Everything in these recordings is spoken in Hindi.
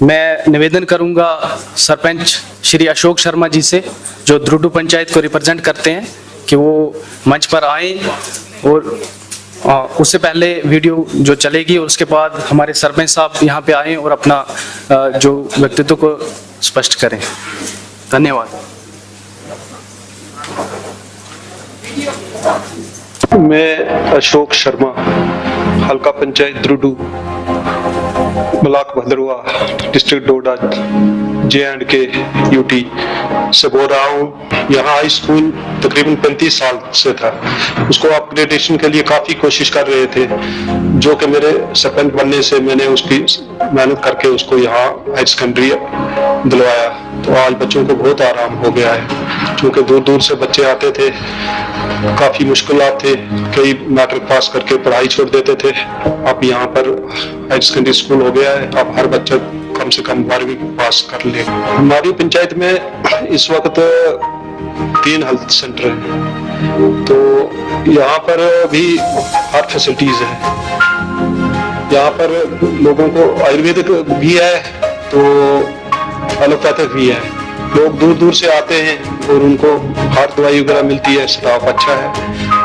मैं निवेदन करूंगा सरपंच श्री अशोक शर्मा जी से, जो द्रुडू पंचायत को रिप्रेजेंट करते हैं, कि वो मंच पर आए और उससे पहले वीडियो जो चलेगी और उसके बाद हमारे सरपंच साहब यहाँ पे आए और अपना जो व्यक्तित्व को स्पष्ट करें। धन्यवाद। मैं अशोक शर्मा, हल्का पंचायत द्रुडू, ब्लॉक भद्रवा, डिस्ट्रिक्ट डोडा, J&K यूटी से बोल रहा हूँ। यहाँ हाई स्कूल तकरीबन 35 साल से था, उसको अपग्रेडेशन के लिए काफ़ी कोशिश कर रहे थे, जो कि मेरे सरपंच बनने से मैंने उसकी मेहनत करके उसको यहाँ हाई सेकेंडरी दिलवाया। तो आज बच्चों को बहुत आराम हो गया है, क्योंकि दूर दूर से बच्चे आते थे, काफ़ी मुश्किलात थे, कई मैट्रिक पास करके पढ़ाई छोड़ देते थे। अब यहाँ पर हाई सेकेंडरी स्कूल हो गया है, अब हर बच्चा कम से कम 12वीं पास कर ले। हमारी पंचायत में इस वक्त 3 हेल्थ सेंटर हैं, तो यहाँ पर भी हर फैसिलिटीज है। यहाँ पर लोगों को आयुर्वेदिक भी है तो एलोपैथिक भी है। लोग दूर दूर से आते हैं और उनको हर दवाई वगैरह मिलती है, स्टाफ अच्छा है।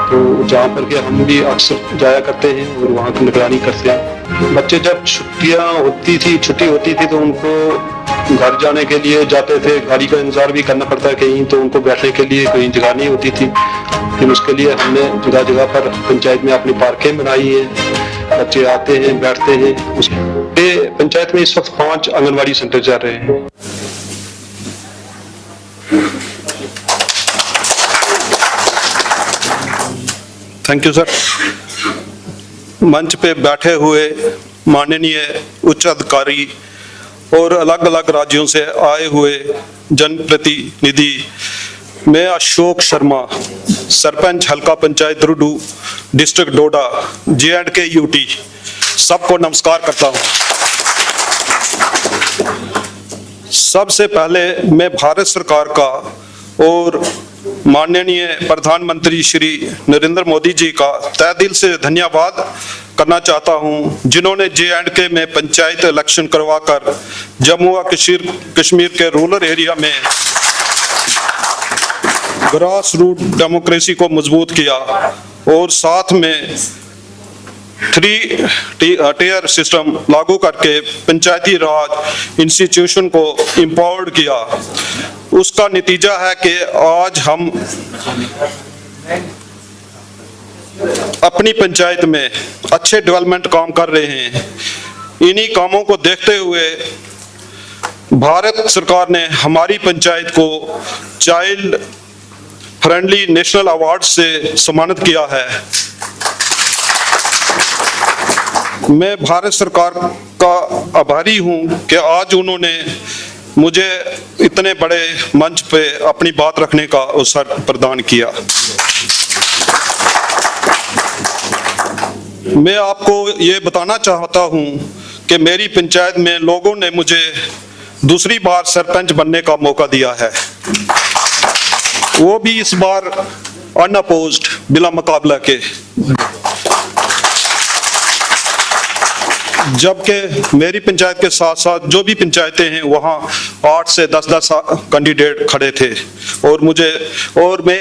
तो जहाँ पर कि हम भी अक्सर जाया करते हैं और वहाँ की निगरानी करते हैं। बच्चे जब छुट्टी होती थी तो उनको घर जाने के लिए जाते थे, गाड़ी का इंतजार भी करना पड़ता है कहीं, तो उनको बैठने के लिए कोई जगह नहीं होती थी। लेकिन उसके लिए हमने जगह जगह पर पंचायत में अपनी पार्कें बनाई हैं, बच्चे आते हैं, बैठते हैं। पंचायत में इस वक्त 5 आंगनबाड़ी सेंटर चल रहे हैं। Thank you sir. मंच पे बैठे हुए माननीय उच्च अधिकारी और अलग अलग राज्यों से आए हुए जनप्रतिनिधि, मैं अशोक शर्मा, सरपंच हल्का पंचायत द्रुडू, डिस्ट्रिक्ट डोडा, J&K यूटी, सबको नमस्कार करता हूं। सबसे पहले मैं भारत सरकार का और माननीय प्रधानमंत्री श्री नरेंद्र मोदी जी का तहे दिल से धन्यवाद करना चाहता हूं, जिन्होंने J&K में पंचायत इलेक्शन करवाकर जम्मू व कश्मीर के रूरल एरिया में ग्रास रूट डेमोक्रेसी को मजबूत किया और साथ में 3 टियर सिस्टम लागू करके पंचायती राज इंस्टीट्यूशन को एम्पावर्ड किया। उसका नतीजा है कि आज हम अपनी पंचायत में अच्छे डेवलपमेंट काम कर रहे हैं। इन्हीं कामों को देखते हुए भारत सरकार ने हमारी पंचायत को चाइल्ड फ्रेंडली नेशनल अवार्ड से सम्मानित किया है। मैं भारत सरकार का आभारी हूं कि आज उन्होंने मुझे इतने बड़े मंच पे अपनी बात रखने का अवसर प्रदान किया। मैं आपको ये बताना चाहता हूं कि मेरी पंचायत में लोगों ने मुझे दूसरी बार सरपंच बनने का मौका दिया है, वो भी इस बार अनअपोज्ड, बिना मुकाबला के। जबकि मेरी पंचायत के साथ साथ जो भी पंचायतें हैं वहाँ 8 से 10 कैंडिडेट खड़े थे और मैं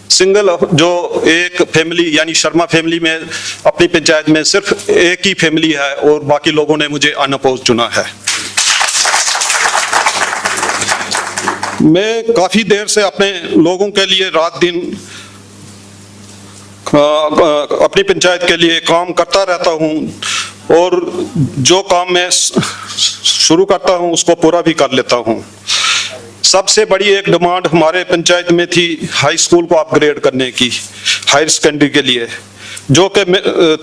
सिंगल जो एक फैमिली यानी शर्मा फैमिली में अपनी पंचायत में सिर्फ एक ही फैमिली है और बाकी लोगों ने मुझे अनअपोज चुना है। मैं काफी देर से अपने लोगों के लिए रात दिन अपनी पंचायत के लिए काम करता रहता हूं और जो काम मैं शुरू करता हूं उसको पूरा भी कर लेता हूं। सबसे बड़ी एक डिमांड हमारे पंचायत में थी हाई स्कूल को अपग्रेड करने की, हायर सेकेंडरी के लिए, जो कि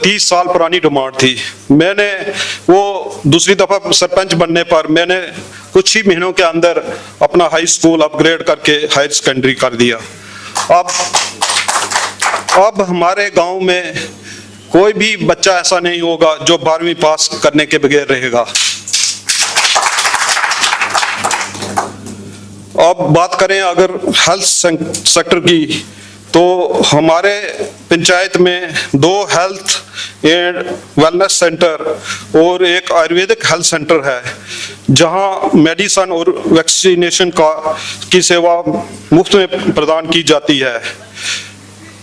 30 साल पुरानी डिमांड थी। मैंने वो दूसरी दफा सरपंच बनने पर मैंने कुछ ही महीनों के अंदर अपना हाई स्कूल अपग्रेड करके हायर सेकेंडरी कर दिया। अब हमारे गांव में कोई भी बच्चा ऐसा नहीं होगा जो 12वीं पास करने के बगैर रहेगा। अब बात करें अगर हेल्थ सेक्टर की, तो हमारे पंचायत में 2 हेल्थ एंड वेलनेस सेंटर और एक आयुर्वेदिक हेल्थ सेंटर है, जहां मेडिसिन और वैक्सीनेशन की सेवा मुफ्त में प्रदान की जाती है।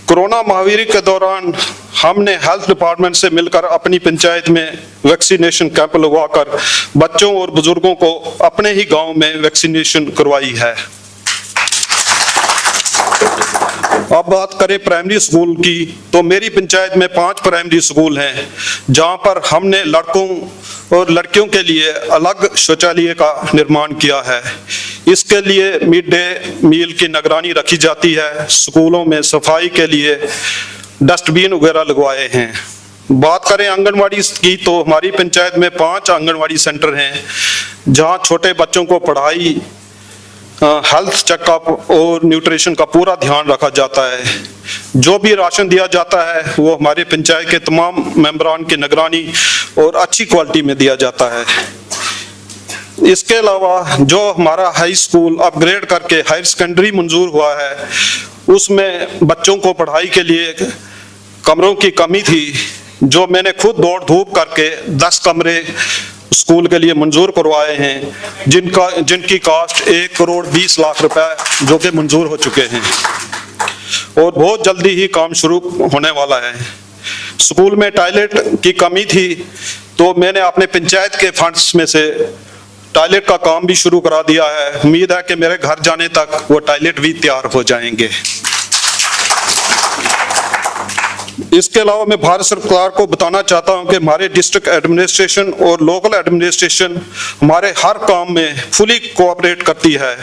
कोरोना महामारी के दौरान हमने हेल्थ डिपार्टमेंट से मिलकर अपनी पंचायत में वैक्सीनेशन कैंप लगवाकर बच्चों और बुजुर्गों को अपने ही गांव में वैक्सीनेशन करवाई है। अब बात करें प्राइमरी स्कूल की, तो मेरी पंचायत में 5 प्राइमरी स्कूल हैं, जहां पर हमने लड़कों और लड़कियों के लिए अलग शौचालय का निर्माण किया है। इसके लिए मिड डे मील की निगरानी रखी जाती है। स्कूलों में सफाई के लिए डस्टबिन वगैरह लगवाए हैं। बात करें आंगनवाड़ी की, तो हमारी पंचायत में 5 आंगनवाड़ी सेंटर हैं, जहां छोटे बच्चों को पढ़ाई, हेल्थ चेकअप और न्यूट्रिशन का पूरा ध्यान रखा जाता है। जो भी राशन दिया जाता है वो हमारे पंचायत के तमाम मेंबरान की निगरानी और अच्छी क्वालिटी में दिया जाता है। इसके अलावा जो हमारा हाई स्कूल अपग्रेड करके हायर सेकेंडरी मंजूर हुआ है, उसमें बच्चों को पढ़ाई के लिए कमरों की कमी थी, जो मैंने खुद दौड़ धूप करके 10 कमरे स्कूल के लिए मंजूर करवाए हैं, जिनकी कास्ट 1,20,00,000 रुपए जो कि मंजूर हो चुके हैं और बहुत जल्दी ही काम शुरू होने वाला है। स्कूल में टॉयलेट की कमी थी, तो मैंने अपने पंचायत के फंड्स में से टॉयलेट का काम भी शुरू करा दिया है। उम्मीद है कि मेरे घर जाने तक वो टॉयलेट भी तैयार हो जाएंगे। इसके अलावा मैं भारत सरकार को बताना चाहता हूं कि हमारे डिस्ट्रिक्ट एडमिनिस्ट्रेशन और लोकल एडमिनिस्ट्रेशन हमारे हर काम में फुली कोऑपरेट करती है,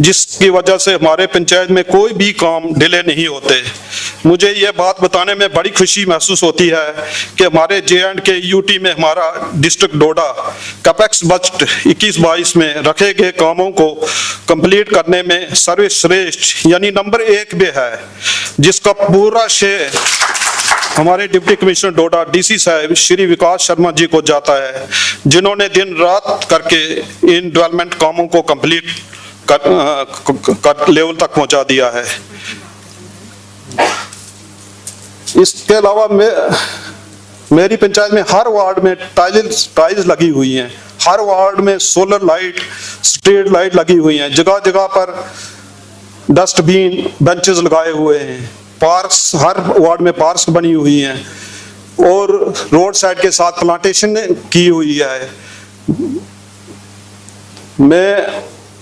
जिसकी वजह से हमारे पंचायत में कोई भी काम डिले नहीं होते। मुझे ये बात बताने में बड़ी खुशी महसूस होती है कि हमारे J&K UT में हमारा डिस्ट्रिक्ट डोडा कैपेक्स बजट 21-22 में रखे गए कामों को कंप्लीट करने में सर्वश्रेष्ठ यानी नंबर 1 पे है, जिसका पूरा श्रेय हमारे डिप्टी कमिश्नर डोडा DC साहब श्री विकास शर्मा जी को जाता है, जिन्होंने दिन रात करके इन डेवलपमेंट कामों को कंप्लीट कर लेवल तक पहुंचा दिया है। इसके अलावा मेरी पंचायत में हर वार्ड में टाइल्स लगी हुई हैं, हर वार्ड में सोलर लाइट, स्ट्रीट लाइट लगी हुई हैं, जगह जगह पर डस्टबिन, बेंचेस लगाए हुए हैं, पार्क्स, हर वार्ड में पार्क्स बनी हुई हैं और रोड साइड के साथ प्लांटेशन की हुई है। मैं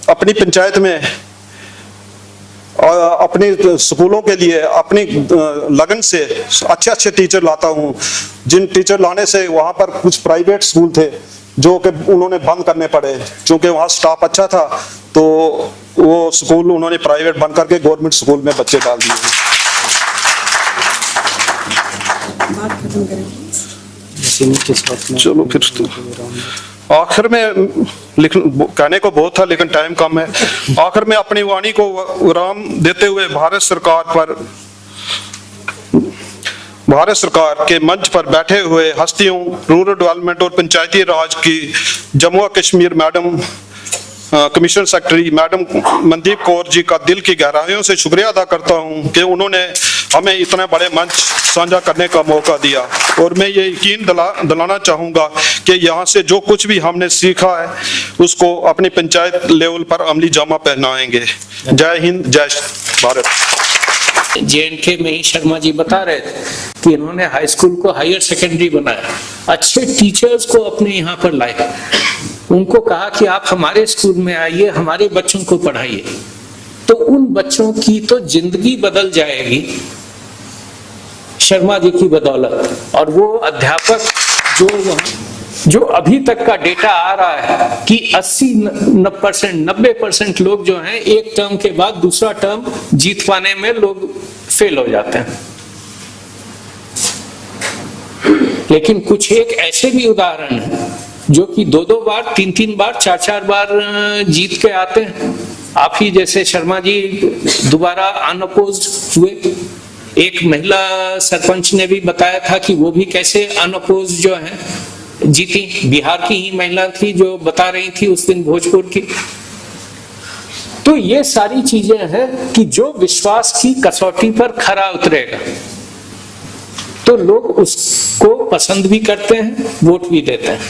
अपनी पंचायत में अपने स्कूलों के लिए अपनी लगन से अच्छे टीचर लाता हूं, जिन टीचर लाने से वहां पर कुछ प्राइवेट स्कूल थे जो कि उन्होंने बंद करने पड़े, क्योंकि वहां स्टाफ अच्छा था, तो वो स्कूल उन्होंने प्राइवेट बंद करके गवर्नमेंट स्कूल में बच्चे डाल दिए। चलो फिर तो आखिर में कहने को बहुत था, लेकिन टाइम कम है। आखिर में अपनी वाणी को विराम देते हुए भारत सरकार के मंच पर बैठे हुए हस्तियों, रूरल डेवलपमेंट और पंचायती राज की Jammu Kashmir madam commissioner secretary madam Mandeep Kaur ji का दिल की गहराइयों से शुक्रिया अदा करता हूं कि उन्होंने हमें इतने बड़े मंच साझा करने का मौका दिया, और मैं ये यकीन दिलाना चाहूँगा कि यहाँ से जो कुछ भी हमने सीखा है उसको अपनी पंचायत लेवल पर अमली जामा पहनाएंगे। जय हिंद, जय भारत। J&K में ही शर्मा जी बता रहे थे कि इन्होंने हाई स्कूल को हायर सेकेंडरी बनाया, अच्छे टीचर्स को अपने यहाँ पर लाए, उनको कहा कि आप हमारे स्कूल में आइए, हमारे बच्चों को पढ़ाइए, तो उन बच्चों की तो जिंदगी बदल जाएगी शर्मा जी की बदौलत। और वो अध्यापक जो अभी तक का डेटा आ रहा है कि 80% 90% लोग जो हैं एक टर्म के बाद दूसरा टर्म जीत पाने में लोग फेल हो जाते हैं। लेकिन कुछ एक ऐसे भी उदाहरण हैं जो कि 2-2 बार, 3-3 बार, 4-4 बार जीत के आते हैं। आप ही जैसे शर्मा जी दोबारा अनअपोज्ड हुए। एक महिला सरपंच ने भी बताया था कि वो भी कैसे अनअपोज्ड जो है जीती। बिहार की ही महिला थी जो बता रही थी उस दिन, भोजपुर की। तो ये सारी चीजें हैं कि जो विश्वास की कसौटी पर खरा उतरेगा तो लोग उसको पसंद भी करते हैं, वोट भी देते हैं।